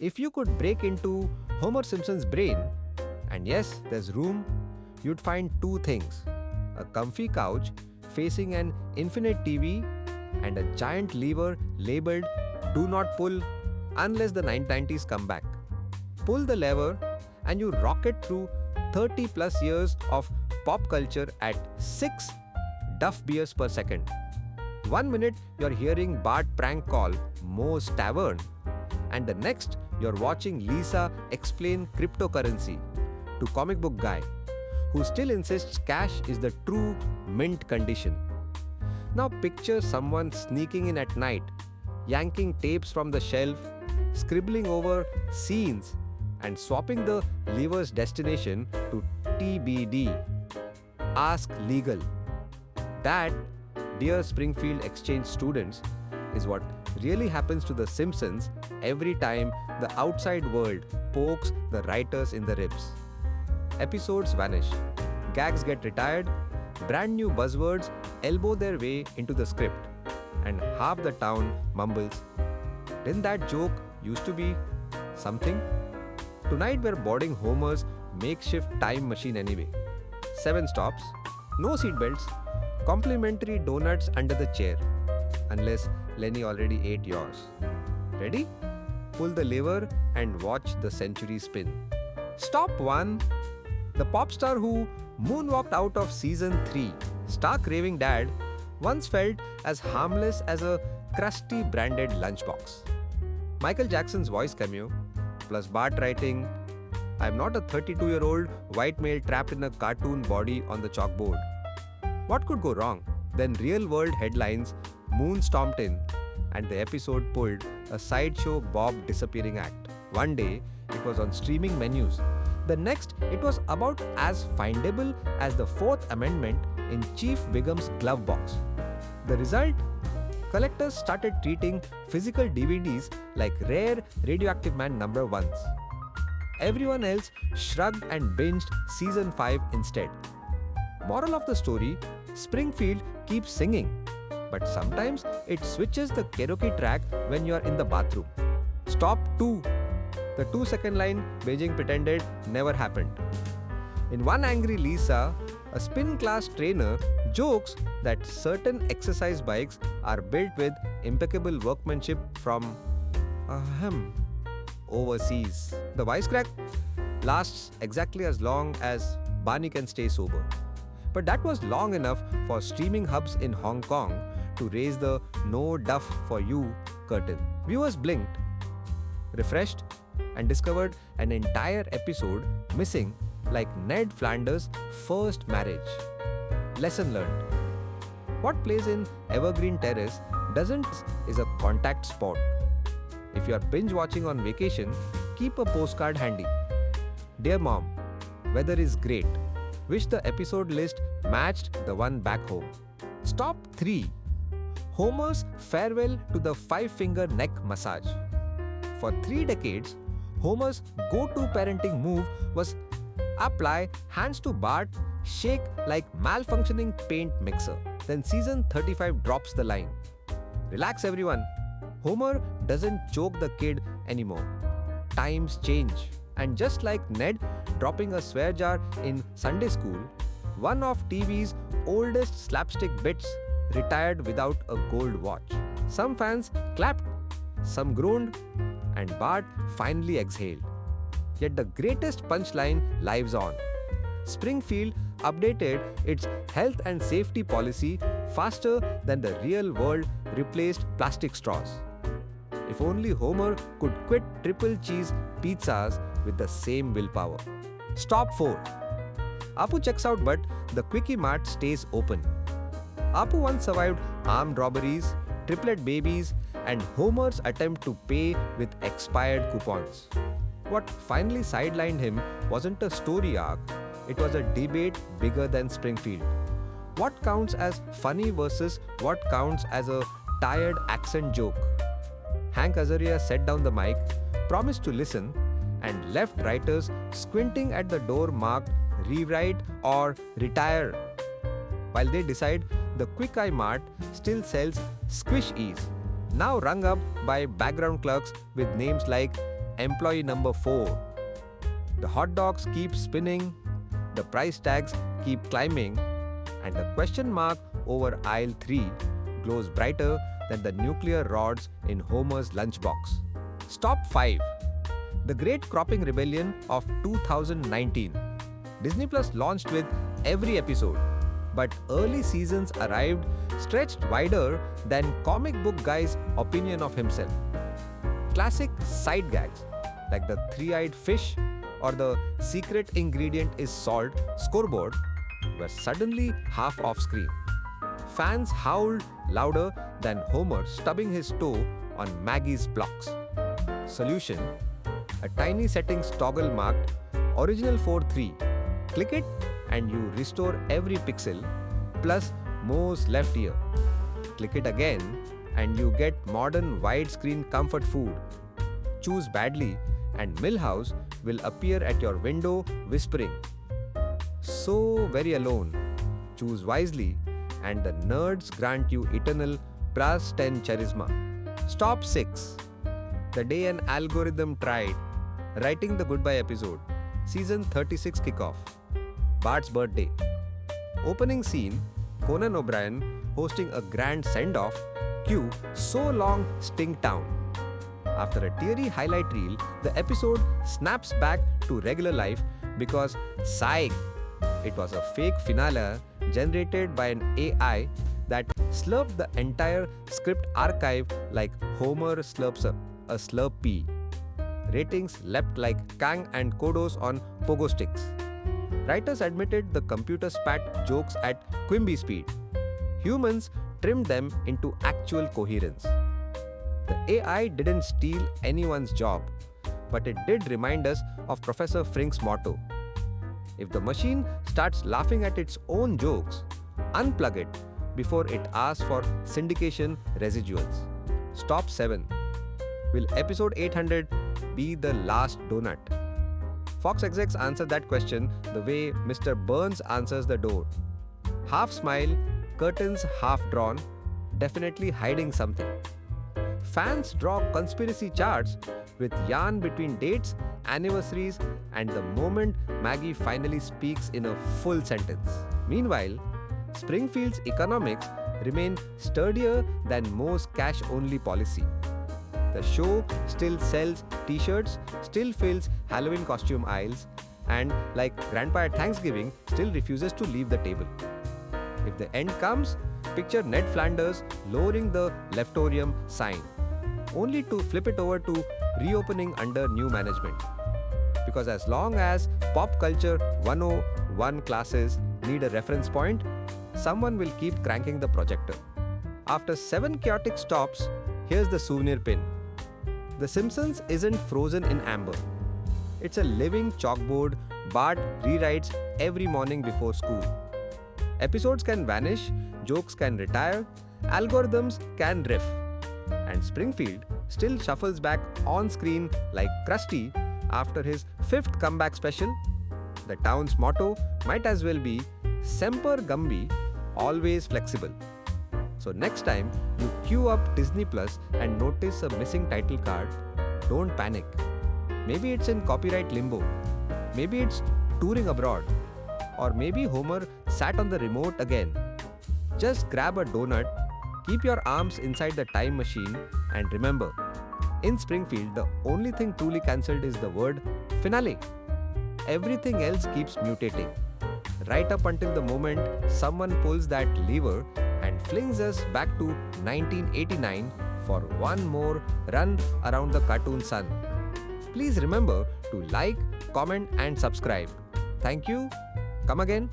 If you could break into Homer Simpson's brain, and yes, there's room, you'd find two things: a comfy couch facing an infinite TV and a giant lever labeled "Do not pull unless the 990s come back." Pull the lever, and you rocket through 30 plus years of pop culture at 6 Duff Beers per second. 1 minute you're hearing Bart prank call Moe's Tavern, and the next you're watching Lisa explain cryptocurrency to comic book guy who still insists cash is the true mint condition. Now picture someone sneaking in at night, yanking tapes from the shelf, scribbling over scenes, and swapping the lever's destination to TBD. Ask legal. That, dear Springfield exchange students, is what really happens to the Simpsons every time the outside world pokes the writers in the ribs. Episodes vanish, gags get retired, brand new buzzwords elbow their way into the script, and half the town mumbles, "Didn't that joke used to be something?" Tonight we're boarding Homer's makeshift time machine anyway. 7 stops, no seatbelts, complimentary donuts under the chair. Unless Lenny already ate yours. Ready? Pull the lever and watch the century spin. Stop 1. The pop star who moonwalked out of season 3, stark raving dad, once felt as harmless as a crusty branded lunchbox. Michael Jackson's voice cameo, plus Bart writing, "I'm not a 32-year-old white male trapped in a cartoon body on the chalkboard." What could go wrong? Then real world headlines, Moon stomped in, and the episode pulled a sideshow Bob disappearing act. One day, it was on streaming menus. The next, it was about as findable as the Fourth Amendment in Chief Wiggum's glove box. The result? Collectors started treating physical DVDs like rare Radioactive Man number 1s. Everyone else shrugged and binged season 5 instead. Moral of the story, Springfield keeps singing, but sometimes it switches the karaoke track when you are in the bathroom. Stop 2. The 2-second line Beijing pretended never happened. In One Angry Lisa, a spin class trainer jokes that certain exercise bikes are built with impeccable workmanship from overseas. The wisecrack lasts exactly as long as Barney can stay sober. But that was long enough for streaming hubs in Hong Kong to raise the "No Duff for You" curtain. Viewers blinked, refreshed, and discovered an entire episode missing, like Ned Flanders' first marriage. Lesson learned. What plays in Evergreen Terrace doesn't is a contact sport. If you are binge watching on vacation, keep a postcard handy. "Dear Mom, weather is great. Wish the episode list matched the one back home." Stop 3. Homer's farewell to the 5-finger neck massage. For 3 decades, Homer's go-to parenting move was apply hands to Bart, shake like malfunctioning paint mixer. Then season 35 drops the line, "Relax everyone. Homer doesn't choke the kid anymore. Times change." And just like Ned dropping a swear jar in Sunday school, one of TV's oldest slapstick bits retired without a gold watch. Some fans clapped, some groaned, and Bart finally exhaled. Yet the greatest punchline lives on. Springfield updated its health and safety policy faster than the real world replaced plastic straws. If only Homer could quit triple cheese pizzas with the same willpower. Stop 4. Apu checks out, but the Quickie Mart stays open. Apu once survived armed robberies, triplet babies, and Homer's attempt to pay with expired coupons. What finally sidelined him wasn't a story arc, it was a debate bigger than Springfield. What counts as funny versus what counts as a tired accent joke? Hank Azaria set down the mic, promised to listen, and left writers squinting at the door marked "Rewrite" or "Retire," while they decide the Quick Eye Mart still sells Squish E's, now rung up by background clerks with names like employee number 4. The hot dogs keep spinning, the price tags keep climbing, and the question mark over aisle 3 glows brighter than the nuclear rods in Homer's lunchbox. Stop 5. The Great Cropping Rebellion of 2019. Disney Plus launched with every episode, but early seasons arrived stretched wider than comic book guy's opinion of himself. Classic side gags like the three-eyed fish or the secret ingredient is salt scoreboard were suddenly half off screen. Fans howled louder than Homer stubbing his toe on Maggie's blocks. Solution: a tiny settings toggle marked Original 4:3. Click it and you restore every pixel plus Moe's left ear. Click it again and you get modern widescreen comfort food. Choose badly and Milhouse will appear at your window whispering, "So very alone." Choose wisely and the nerds grant you eternal plus 10 charisma. Stop 6. The day an algorithm tried. Writing the Goodbye episode. Season 36 kickoff. Bart's birthday. Opening scene, Conan O'Brien hosting a grand send-off. Cue So Long Stingtown. After a teary highlight reel, the episode snaps back to regular life because psych, it was a fake finale generated by an AI that slurped the entire script archive like Homer slurps a Slurpee. Ratings leapt like Kang and Kodos on pogo sticks. Writers admitted the computer spat jokes at Quimby speed. Humans trimmed them into actual coherence. The AI didn't steal anyone's job, but it did remind us of Professor Frink's motto. If the machine starts laughing at its own jokes, unplug it before it asks for syndication residuals. Stop 7. Will episode 800 be the last donut? Fox execs answer that question the way Mr. Burns answers the door. Half smile, curtains half drawn, definitely hiding something. Fans draw conspiracy charts with yarn between dates, anniversaries, and the moment Maggie finally speaks in a full sentence. Meanwhile, Springfield's economics remain sturdier than Moe's cash-only policy. The show still sells t-shirts, still fills Halloween costume aisles, and like Grandpa at Thanksgiving, still refuses to leave the table. If the end comes, picture Ned Flanders lowering the Leftorium sign, only to flip it over to reopening under new management. Because as long as pop culture 101 classes need a reference point, someone will keep cranking the projector. After 7 chaotic stops, here's the souvenir pin. The Simpsons isn't frozen in amber. It's a living chalkboard Bart rewrites every morning before school. Episodes can vanish, jokes can retire, algorithms can riff. And Springfield still shuffles back on screen like Krusty after his 5th comeback special. The town's motto might as well be Semper Gumby, always flexible. So next time you queue up Disney Plus and notice a missing title card, don't panic. Maybe it's in copyright limbo. Maybe it's touring abroad. Or maybe Homer sat on the remote again. Just grab a donut, keep your arms inside the time machine, and remember, in Springfield, the only thing truly cancelled is the word finale. Everything else keeps mutating. Right up until the moment someone pulls that lever and flings us back to 1989 for one more run around the cartoon sun. Please remember to like, comment, and subscribe. Thank you. Come again.